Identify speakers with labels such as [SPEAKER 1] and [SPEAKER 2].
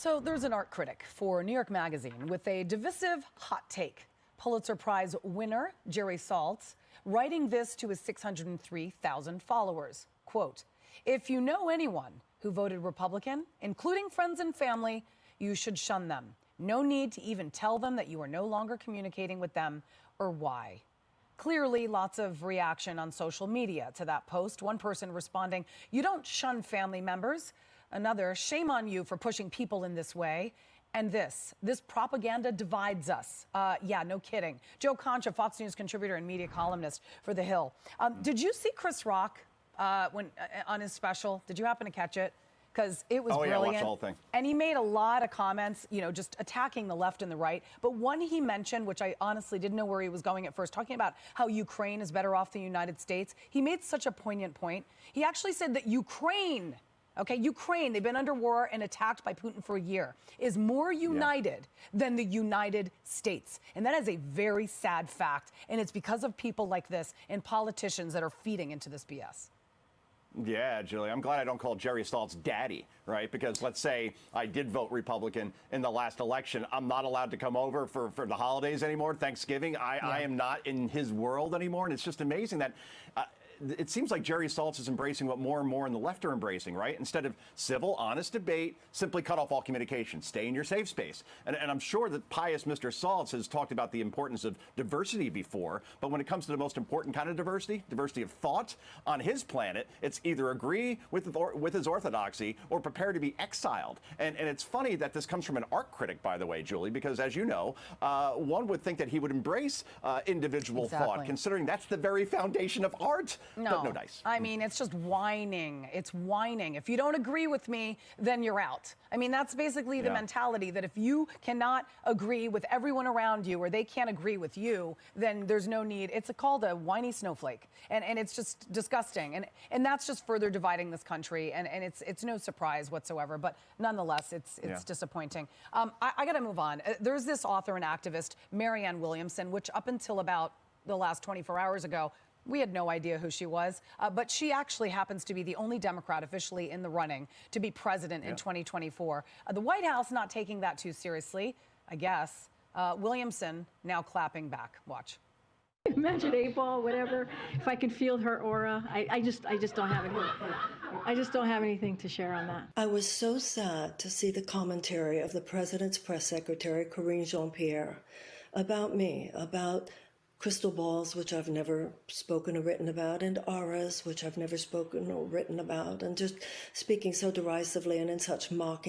[SPEAKER 1] So there's an art critic for New York Magazine with a divisive hot take. Pulitzer Prize winner Jerry Saltz writing this to his 603,000 followers. Quote, "If you know anyone who voted Republican, including friends and family, you should shun them. No need to even tell them that you are no longer communicating with them or why." Clearly, lots of reaction on social media to that post. One person responding, "You don't shun family members." Another, "Shame on you for pushing people in this way." And this propaganda divides us. Yeah, no kidding. Joe Concha, Fox News contributor and media columnist for The Hill. Did you see Chris Rock on his special? Did you happen to catch it? Because it was brilliant.
[SPEAKER 2] Yeah, I watched the whole thing.
[SPEAKER 1] And he made a lot of comments, you know, just attacking the left and the right. But one he mentioned, which I honestly didn't know where he was going at first, talking about how Ukraine is better off than the United States. He made such a poignant point. He actually said that Ukraine, they've been under war and attacked by Putin for a year, is more united than the United States. And that is a very sad fact. And it's because of people like this and politicians that are feeding into this BS.
[SPEAKER 2] Yeah, Julie, I'm glad I don't call Jerry Saltz daddy, right? Because let's say I did vote Republican in the last election. I'm not allowed to come over for the holidays anymore, Thanksgiving. I am not in his world anymore. And it's just amazing that it seems like Jerry Saltz is embracing what more and more in the left are embracing, right? Instead of civil, honest debate, simply cut off all communication. Stay in your safe space. And I'm sure that pious Mr. Saltz has talked about the importance of diversity before, but when it comes to the most important kind of diversity of thought on his planet, it's either agree with his orthodoxy or prepare to be exiled. And it's funny that this comes from an art critic, by the way, Julie, because as you know, one would think that he would embrace individual thought, considering that's the very foundation of art.
[SPEAKER 1] No,
[SPEAKER 2] no dice.
[SPEAKER 1] I mean, it's just whining. It's whining. If you don't agree with me, then you're out. I mean, that's basically the mentality that if you cannot agree with everyone around you or they can't agree with you, then there's no need. It's called a whiny snowflake. And it's just disgusting. And that's just further dividing this country. And it's no surprise whatsoever. But nonetheless, it's disappointing. I got to move on. There's this author and activist, Marianne Williamson, which up until about the last 24 hours ago, we had no idea who she was, but she actually happens to be the only Democrat officially in the running to be president in 2024. The White House not taking that too seriously, I guess. Williamson now clapping back. Watch.
[SPEAKER 3] Imagine 8-ball, whatever. If I could feel her aura, I just don't have anything. I just don't have anything to share on that.
[SPEAKER 4] I was so sad to see the commentary of the president's press secretary, Karine Jean-Pierre, about me, about crystal balls, which I've never spoken or written about, and auras, which I've never spoken or written about, and just speaking so derisively and in such mocking.